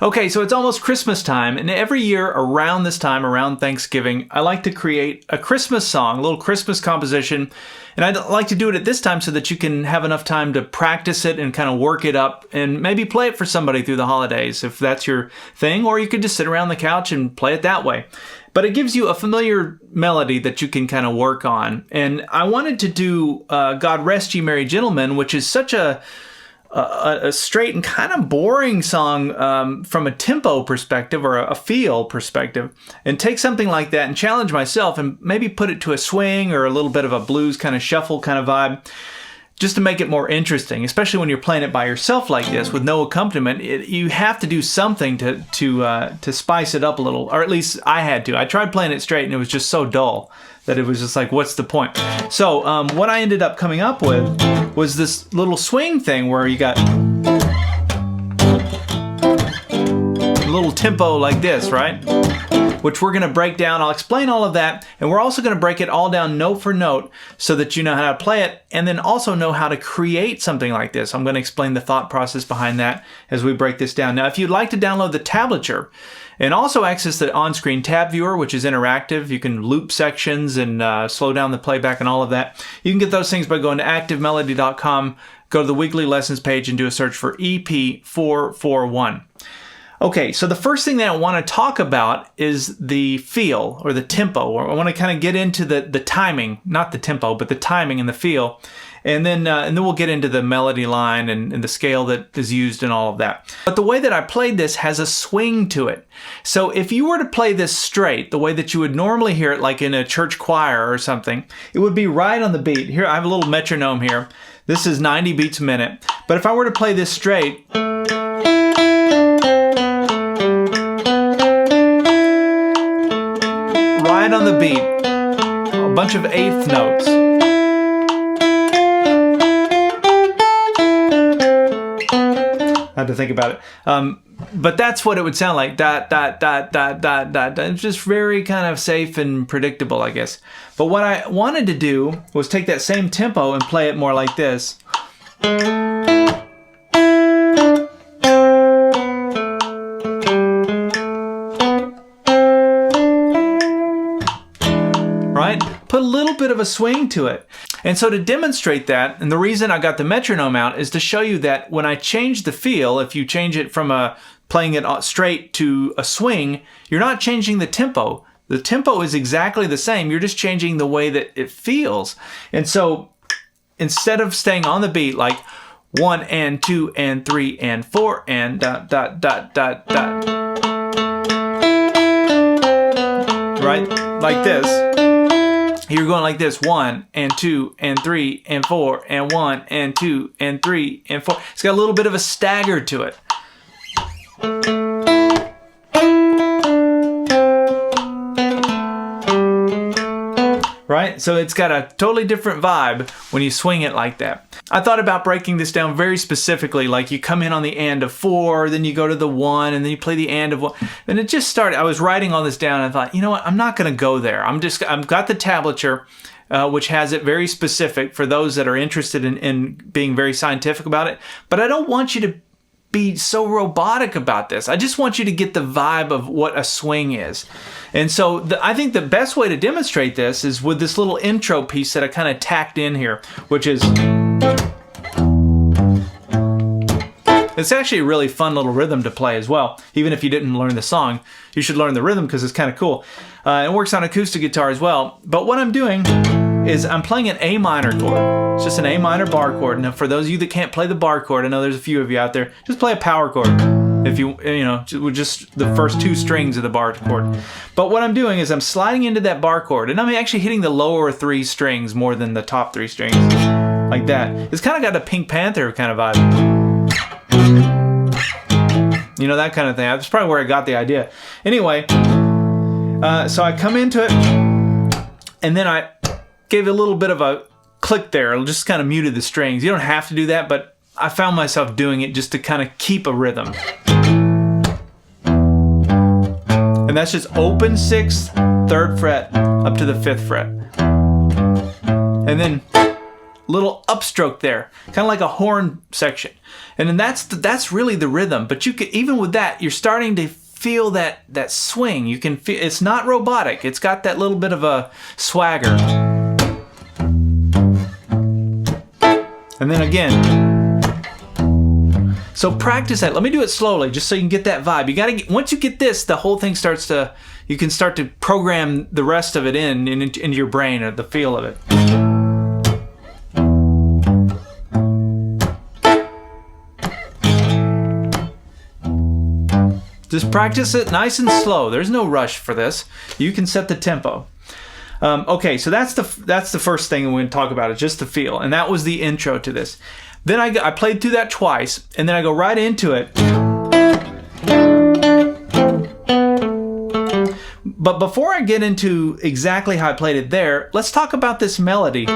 Okay, so it's almost Christmas time, and every year around this time, around Thanksgiving, I like to create a Christmas song, a little Christmas composition, and I'd like to do it at this time so that you can have enough time to practice it and kind of work it up and maybe play it for somebody through the holidays if that's your thing, or you could just sit around the couch and play it that way. But it gives you a familiar melody that you can kind of work on. And I wanted to do God Rest Ye Merry Gentlemen, which is such a straight and kind of boring song from a tempo perspective or a feel perspective, and take something like that and challenge myself and maybe put it to a swing or a little bit of a blues kind of shuffle kind of vibe, just to make it more interesting, especially when you're playing it by yourself like this with no accompaniment. You have to do something to spice it up a little, or at least I had to. I tried playing it straight and it was just so dull that it was just like, what's the point? So what I ended up coming up with was this little swing thing where you got a little tempo like this, right? Which we're going to break down. I'll explain all of that, and we're also going to break it all down note for note so that you know how to play it, and then also know how to create something like this. I'm going to explain the thought process behind that as we break this down. Now, if you'd like to download the tablature and also access the on-screen tab viewer, which is interactive, you can loop sections and slow down the playback and all of that. You can get those things by going to activemelody.com, go to the weekly lessons page, and do a search for EP441. Okay, so the first thing that I want to talk about is the feel or the tempo. I want to kind of get into the timing, not the tempo, but the timing and the feel. And then we'll get into the melody line and the scale that is used and all of that. But the way that I played this has a swing to it. So if you were to play this straight, the way that you would normally hear it, like in a church choir or something, it would be right on the beat. Here, I have a little metronome here. This is 90 beats a minute. But if I were to play this straight, right on the beat, a bunch of eighth notes. I had to think about it. But that's what it would sound like. Dot, dot, dot, dot, dot, dot, dot. It's just very kind of safe and predictable, I guess. But what I wanted to do was take that same tempo and play it more like this. Right? Put a little bit of a swing to it. And so to demonstrate that, and the reason I got the metronome out is to show you that when I change the feel, if you change it from playing it straight to a swing, you're not changing the tempo. The tempo is exactly the same. You're just changing the way that it feels. And so instead of staying on the beat like 1 and 2 and 3 and 4 and dot, dot, dot, dot, dot. Right? Like this. You're going like this, 1 and 2 and 3 and 4 and 1 and 2 and 3 and 4. It's got a little bit of a stagger to it. Right? So it's got a totally different vibe when you swing it like that. I thought about breaking this down very specifically, like you come in on the and of 4, then you go to the 1, and then you play the and of 1. And it just started, I was writing all this down, and I thought, you know what, I'm not going to go there. I've got the tablature, which has it very specific for those that are interested in being very scientific about it. But I don't want you to be so robotic about this. I just want you to get the vibe of what a swing is. And so I think the best way to demonstrate this is with this little intro piece that I kind of tacked in here, which is, it's actually a really fun little rhythm to play as well. Even if you didn't learn the song, you should learn the rhythm because it's kind of cool. It works on acoustic guitar as well. But what I'm doing is I'm playing an A minor chord. It's just an A minor bar chord. Now for those of you that can't play the bar chord, I know there's a few of you out there, just play a power chord. If you know, with just the first 2 strings of the bar chord. But what I'm doing is I'm sliding into that bar chord, and I'm actually hitting the lower 3 strings more than the top 3 strings. Like that. It's kind of got a Pink Panther kind of vibe. You know, that kind of thing. That's probably where I got the idea. Anyway, so I come into it, and then I gave a little bit of a click there. I just kind of muted the strings. You don't have to do that, but I found myself doing it just to kind of keep a rhythm. And that's just open 6th, 3rd fret, up to the 5th fret. And then little upstroke there, kind of like a horn section. And then that's really the rhythm. But you can, even with that, you're starting to feel that swing. You can feel it's not robotic. It's got that little bit of a swagger. And then again. So practice that. Let me do it slowly just so you can get that vibe. You got to once you get this, the whole thing starts to, you can start to program the rest of it into your brain, or the feel of it. Just practice it nice and slow. There's no rush for this. You can set the tempo. Okay, so that's the first thing we're going to talk about, is just the feel. And that was the intro to this. Then I played through that twice, and then I go right into it. But before I get into exactly how I played it there, let's talk about this melody.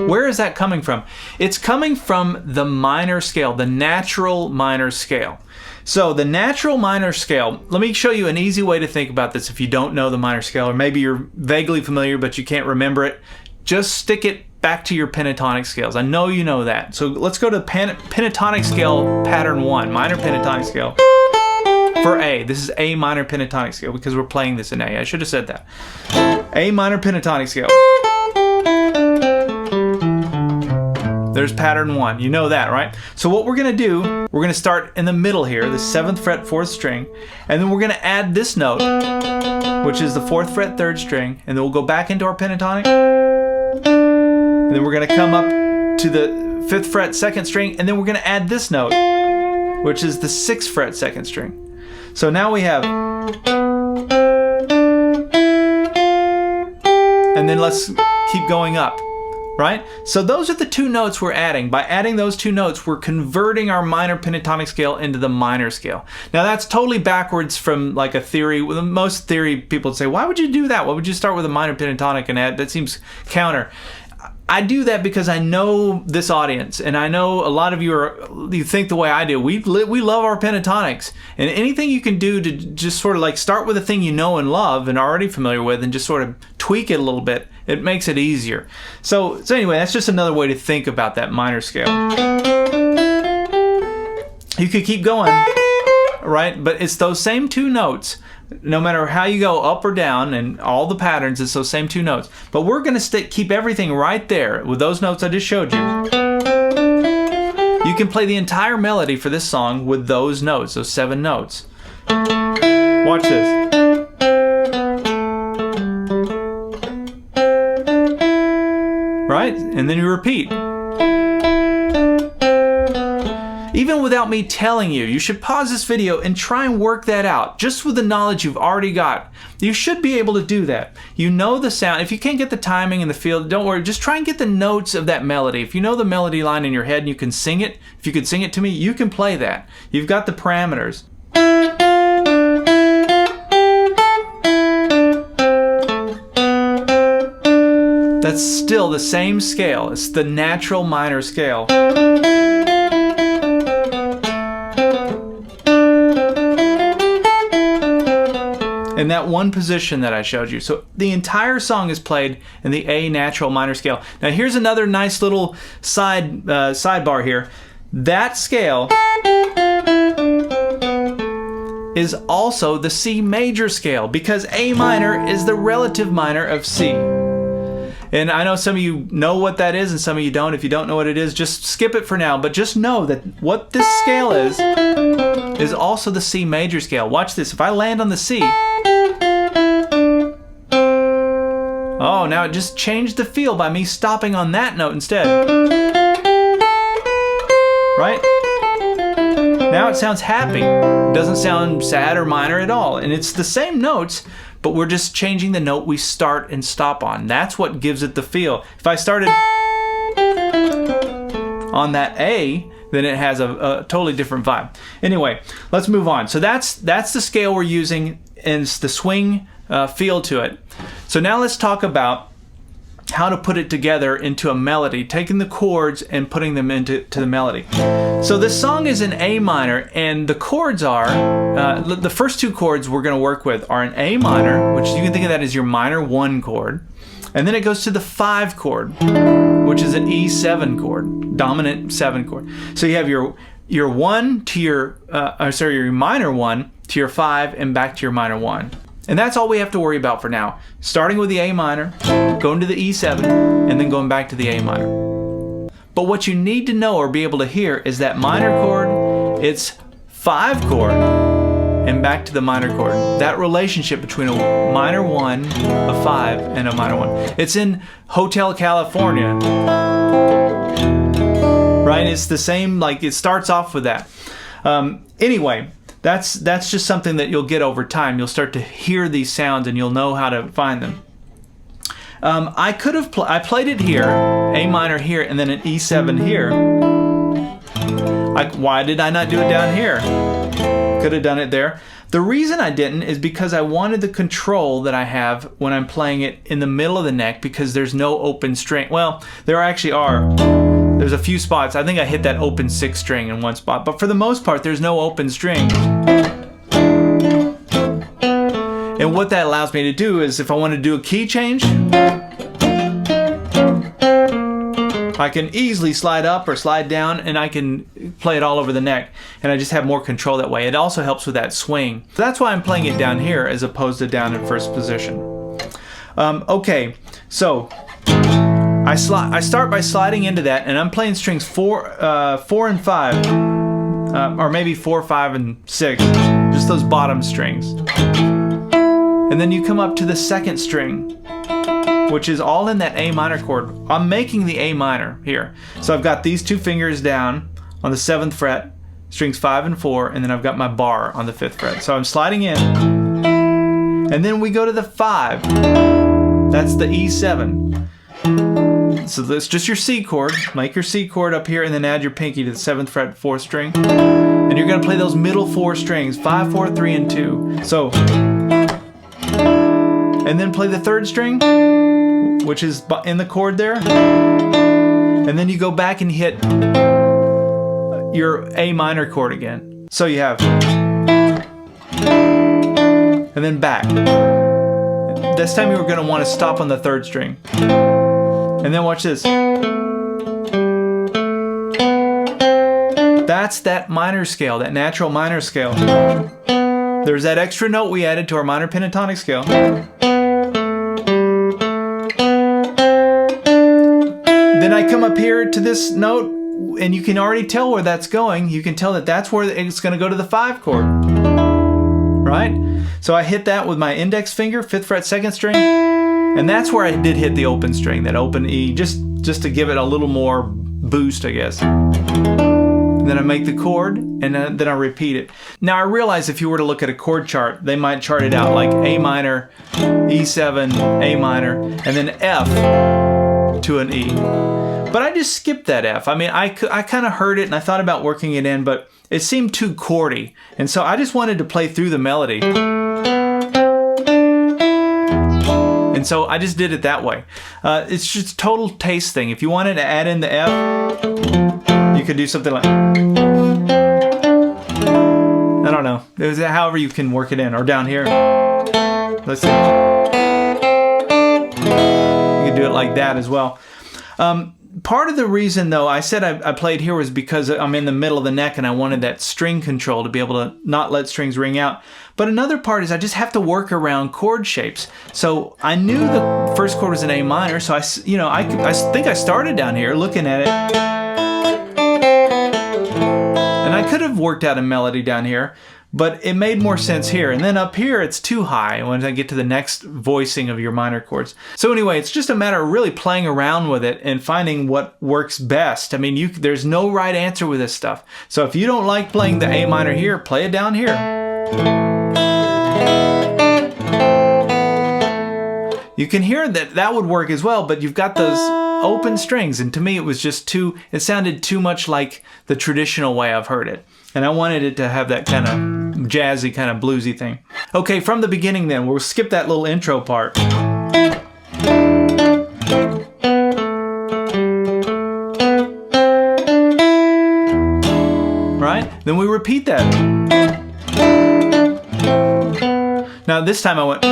Where is that coming from? It's coming from the minor scale, the natural minor scale. So the natural minor scale, let me show you an easy way to think about this if you don't know the minor scale, or maybe you're vaguely familiar but you can't remember it. Just stick it back to your pentatonic scales. I know you know that. So let's go to pentatonic scale pattern 1, minor pentatonic scale for A. This is A minor pentatonic scale because we're playing this in A. I should have said that. A minor pentatonic scale. There's pattern 1. You know that, right? So what we're going to do, we're going to start in the middle here, the 7th fret 4th string, and then we're going to add this note, which is the 4th fret 3rd string, and then we'll go back into our pentatonic, and then we're going to come up to the 5th fret 2nd string, and then we're going to add this note, which is the 6th fret 2nd string. So now we have, and then let's keep going up. Right? So those are the two notes we're adding. By adding those two notes, we're converting our minor pentatonic scale into the minor scale. Now that's totally backwards from like a theory. Most theory people would say, why would you do that? Why would you start with a minor pentatonic and add? That seems counter. I do that because I know this audience, and I know a lot of you think the way I do. We love our pentatonics, and anything you can do to just sort of like start with a thing you know and love and are already familiar with, and just sort of tweak it a little bit, it makes it easier. So anyway, that's just another way to think about that minor scale. You could keep going, right? But it's those same two notes. No matter how you go up or down and all the patterns, it's those same two notes. But we're going to keep everything right there with those notes I just showed you. You can play the entire melody for this song with those notes, those 7 notes. Watch this. Right? And then you repeat. Even without me telling you, you should pause this video and try and work that out. Just with the knowledge you've already got, you should be able to do that. You know the sound. If you can't get the timing and the feel, don't worry. Just try and get the notes of that melody. If you know the melody line in your head and you can sing it, if you could sing it to me, you can play that. You've got the parameters. That's still the same scale. It's the natural minor scale. In that one position that I showed you. So the entire song is played in the A natural minor scale. Now here's another nice little sidebar here. That scale is also the C major scale because A minor is the relative minor of C. And I know some of you know what that is and some of you don't. If you don't know what it is, just skip it for now. But just know that what this scale is also the C major scale. Watch this. If I land on the C, oh, now it just changed the feel by me stopping on that note instead. Right? Now it sounds happy. It doesn't sound sad or minor at all. And it's the same notes, but we're just changing the note we start and stop on. That's what gives it the feel. If I started on that A, then it has a totally different vibe. Anyway, let's move on. So that's the scale we're using, and it's the swing feel to it. So now let's talk about how to put it together into a melody, taking the chords and putting them into the melody. So this song is in A minor, and the chords are, the first two chords we're going to work with are an A minor, which you can think of that as your minor 1 chord, And then it goes to the 5 chord, which is an E7 chord, dominant 7 chord. So you have your 1 to your minor 1 to your 5 and back to your minor 1. And that's all we have to worry about for now. Starting with the A minor, going to the E7, and then going back to the A minor. But what you need to know or be able to hear is that minor chord, it's 5 chord, and back to the minor chord. That relationship between a minor 1, a 5, and a minor 1. It's in Hotel California. Right? It's the same, like it starts off with that. Anyway, that's just something that you'll get over time. You'll start to hear these sounds and you'll know how to find them. I played it here, A minor here, and then an E7 here. Why did I not do it down here? Could have done it there. The reason I didn't is because I wanted the control that I have when I'm playing it in the middle of the neck, because there's no open string. Well, there actually are. There's a few spots. I think I hit that open 6th string in one spot, but for the most part, there's no open string. And what that allows me to do is, if I want to do a key change, I can easily slide up or slide down, and I can play it all over the neck, and I just have more control that way. It also helps with that swing. That's why I'm playing it down here as opposed to down in first position. Okay, so I start by sliding into that, and I'm playing strings 4 and 5, or maybe 4, 5, and 6, just those bottom strings. And then you come up to the 2nd string, which is all in that A minor chord. I'm making the A minor here. So I've got these 2 fingers down on the 7th fret, strings 5 and 4, and then I've got my bar on the 5th fret. So I'm sliding in, and then we go to the 5. That's the E7. So that's just your C chord. Make your C chord up here, and then add your pinky to the 7th fret, 4th string. And you're going to play those middle 4 strings, 5, 4, 3, and 2. So, and then play the 3rd string, which is in the chord there. And then you go back and hit your A minor chord again. So you have, and then back. This time you're going to want to stop on the 3rd string. And then watch this. That's that minor scale, that natural minor scale. There's that extra note we added to our minor pentatonic scale. Then I come up here to this note, and you can already tell where that's going. You can tell that that's where it's going to go to the 5 chord. Right? So I hit that with my index finger, 5th fret, 2nd string. And that's where I did hit the open string, that open E, just to give it a little more boost, I guess. And then I make the chord, and then I repeat it. Now I realize if you were to look at a chord chart, they might chart it out like A minor, E7, A minor, and then F to an E. But I just skipped that F. I mean, I kind of heard it and I thought about working it in, but it seemed too chordy. And so I just wanted to play through the melody. And so I just did it that way. It's just a total taste thing. If you wanted to add in the F, you could do something like, I don't know. There's however you can work it in, or down here. Let's see. You can do it like that as well. Part of the reason, though, I said I played here was because I'm in the middle of the neck and I wanted that string control to be able to not let strings ring out. But another part is I just have to work around chord shapes. So I knew the 1st chord was an A minor, so I think I started down here looking at it. And I could have worked out a melody down here, but it made more sense here. And then up here, it's too high when I get to the next voicing of your minor chords. So anyway, it's just a matter of really playing around with it and finding what works best. I mean, there's no right answer with this stuff. So if you don't like playing the A minor here, play it down here. You can hear that would work as well, but you've got those open strings, and to me it was just it sounded too much like the traditional way I've heard it. And I wanted it to have that kind of jazzy, kind of bluesy thing. Okay, from the beginning then, we'll skip that little intro part. Right? Then we repeat that. Now this time I went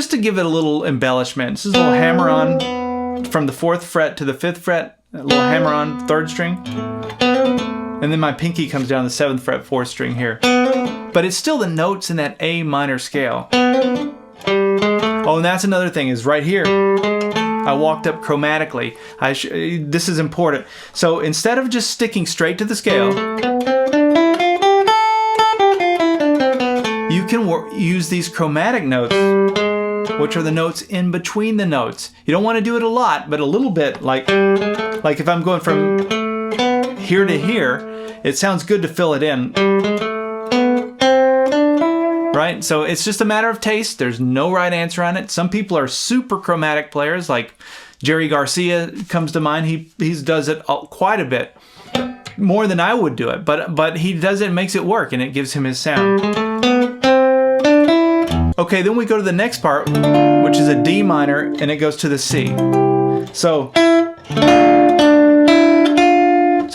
just to give it a little embellishment, this is a little hammer on from the 4th fret to the 5th fret, a little hammer on 3rd string. And then my pinky comes down the 7th fret, 4th string here. But it's still the notes in that A minor scale. Oh, and that's another thing, is right here, I walked up chromatically. This is important. So instead of just sticking straight to the scale, you can use these chromatic notes, which are the notes in between the notes. You don't want to do it a lot, but a little bit, like if I'm going from here to here, it sounds good to fill it in. Right? So it's just a matter of taste. There's no right answer on it. Some people are super chromatic players, like Jerry Garcia comes to mind. He does it quite a bit, more than I would do it, but he does it and makes it work, and it gives him his sound. Okay, then we go to the next part, which is a D minor, and it goes to the C. So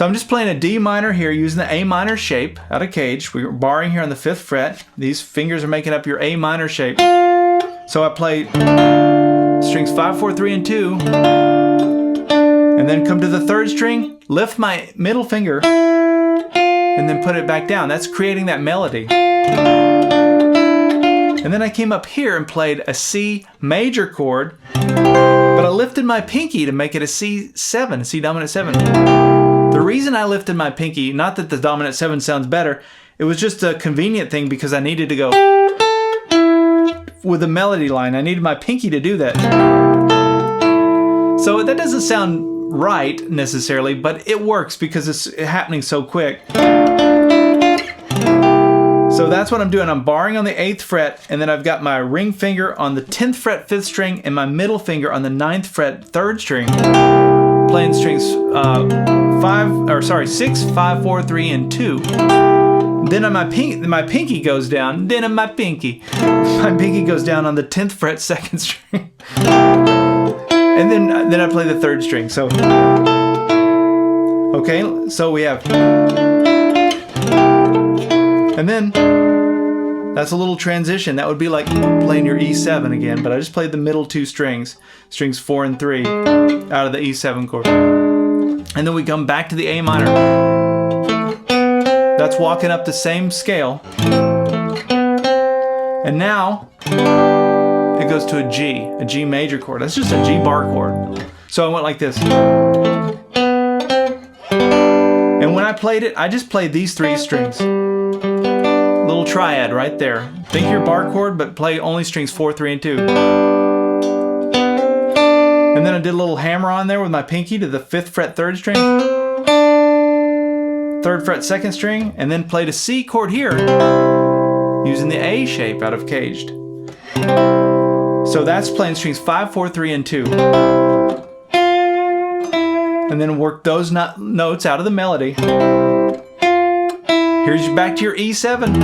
I'm just playing a D minor here using the A minor shape out of Cage. We're barring here on the 5th fret. These fingers are making up your A minor shape. So I play strings 5, 4, 3, and 2, and then come to the 3rd string, lift my middle finger, and then put it back down. That's creating that melody. And then I came up here and played a C major chord, but I lifted my pinky to make it a C7, a C dominant 7. The reason I lifted my pinky, not that the dominant 7 sounds better, it was just a convenient thing because I needed to go with a melody line. I needed my pinky to do that. So that doesn't sound right necessarily, but it works because it's happening so quick. So that's what I'm doing. I'm barring on the 8th fret, and then I've got my ring finger on the 10th fret 5th string and my middle finger on the 9th fret 3rd string. Playing strings 6, 5, 4, 3, and 2. Then on my pinky goes down. My pinky goes down on the 10th fret 2nd string. And then I play the 3rd string. So okay, so we have, and then that's a little transition. That would be like playing your E7 again, but I just played the middle 2 strings 4 and 3, out of the E7 chord. And then we come back to the A minor. That's walking up the same scale. And now it goes to a G major chord. That's just a G bar chord. So I went like this. And when I played it, I just played these 3 strings. Little triad right there. Think your bar chord, but play only strings 4, 3, and 2. And then I did a little hammer on there with my pinky to the 5th fret 3rd string, 3rd fret 2nd string, and then played a C chord here using the A shape out of Caged. So that's playing strings 5, 4, 3, and 2. And then work those notes out of the melody. Here's back to your E7.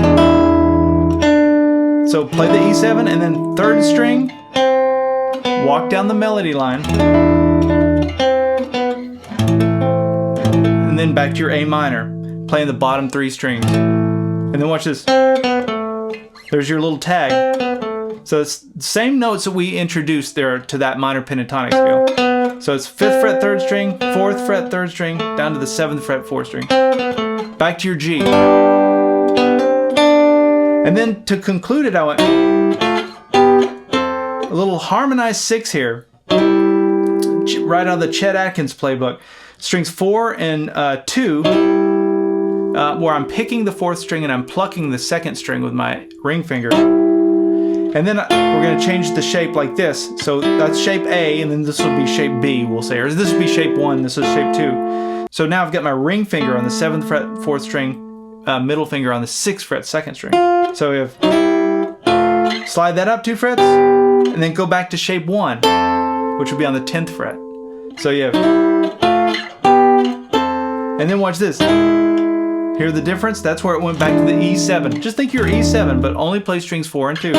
So play the E7 and then 3rd string, walk down the melody line, and then back to your A minor, playing the bottom 3 strings. And then watch this. There's your little tag. So it's the same notes that we introduced there to that minor pentatonic scale. So it's 5th fret 3rd string, 4th fret 3rd string, down to the 7th fret 4th string. Back to your G. And then to conclude it, I went a little harmonized 6 here, right out of the Chet Atkins playbook. Strings 4 and 2, where I'm picking the 4th string and I'm plucking the 2nd string with my ring finger. And then we're going to change the shape like this. So that's shape A, and then this will be shape B, we'll say. Or this will be shape 1, this is shape 2. So now I've got my ring finger on the 7th fret 4th string, middle finger on the 6th fret 2nd string. So we have, slide that up 2 frets, and then go back to shape 1, which would be on the 10th fret. So you have, and then watch this. Hear the difference? That's where it went back to the E7. Just think you're E7, but only play strings 4 and 2.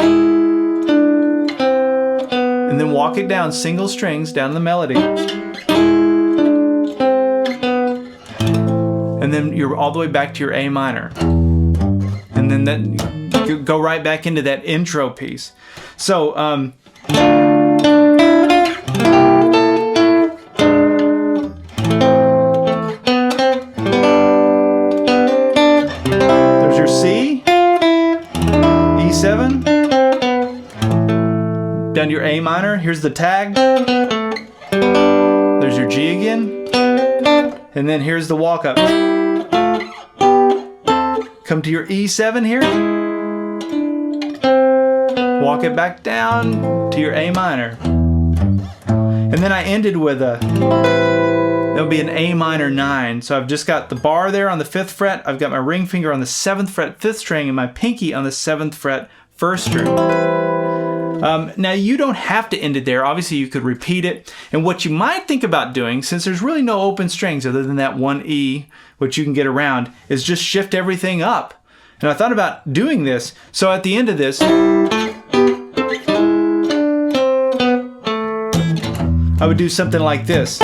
And then walk it down, single strings, down the melody. And then you're all the way back to your A minor. And then that, go right back into that intro piece. So There's your C, E7, down to your A minor. Here's the tag. There's your G again. And then here's the walk up. Come to your E7 here. Walk it back down to your A minor. And then I ended with a, that would be an A minor 9. So I've just got the bar there on the 5th fret. I've got my ring finger on the 7th fret 5th string and my pinky on the 7th fret 1st string. Now you don't have to end it there. Obviously you could repeat it. And what you might think about doing, since there's really no open strings other than that one E, which you can get around, is just shift everything up. And I thought about doing this. So at the end of this, I would do something like this.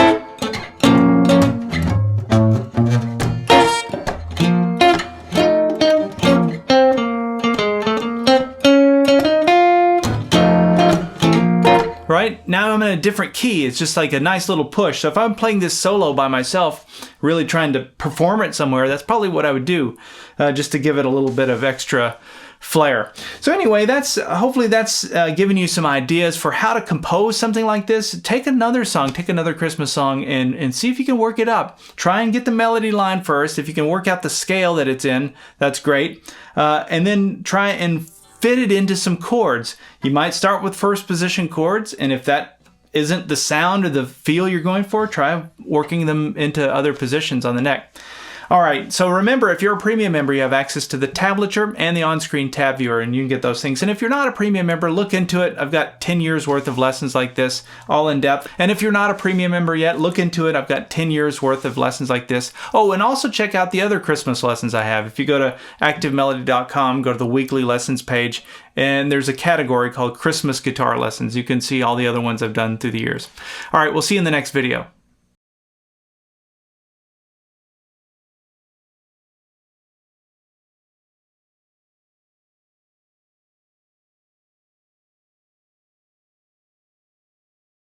Right? Now I'm in a different key. It's just like a nice little push. So if I'm playing this solo by myself, really trying to perform it somewhere, that's probably what I would do, just to give it a little bit of extra flair. So anyway, that's hopefully that's given you some ideas for how to compose something like this. Take another song, take another Christmas song, and see if you can work it up. Try and get the melody line first. If you can work out the scale that it's in, that's great. And then try and fit it into some chords. You might start with first position chords, and if that isn't the sound or the feel you're going for, try working them into other positions on the neck. All right, so remember, if you're a premium member, you have access to the tablature and the on-screen tab viewer, and you can get those things. And if you're not a premium member, look into it. I've got 10 years worth of lessons like this, all in depth. And if you're not a premium member yet, look into it. I've got 10 years worth of lessons like this. Oh, and also check out the other Christmas lessons I have. If you go to activemelody.com, go to the weekly lessons page, and there's a category called Christmas guitar lessons. You can see all the other ones I've done through the years. All right, we'll see you in the next video.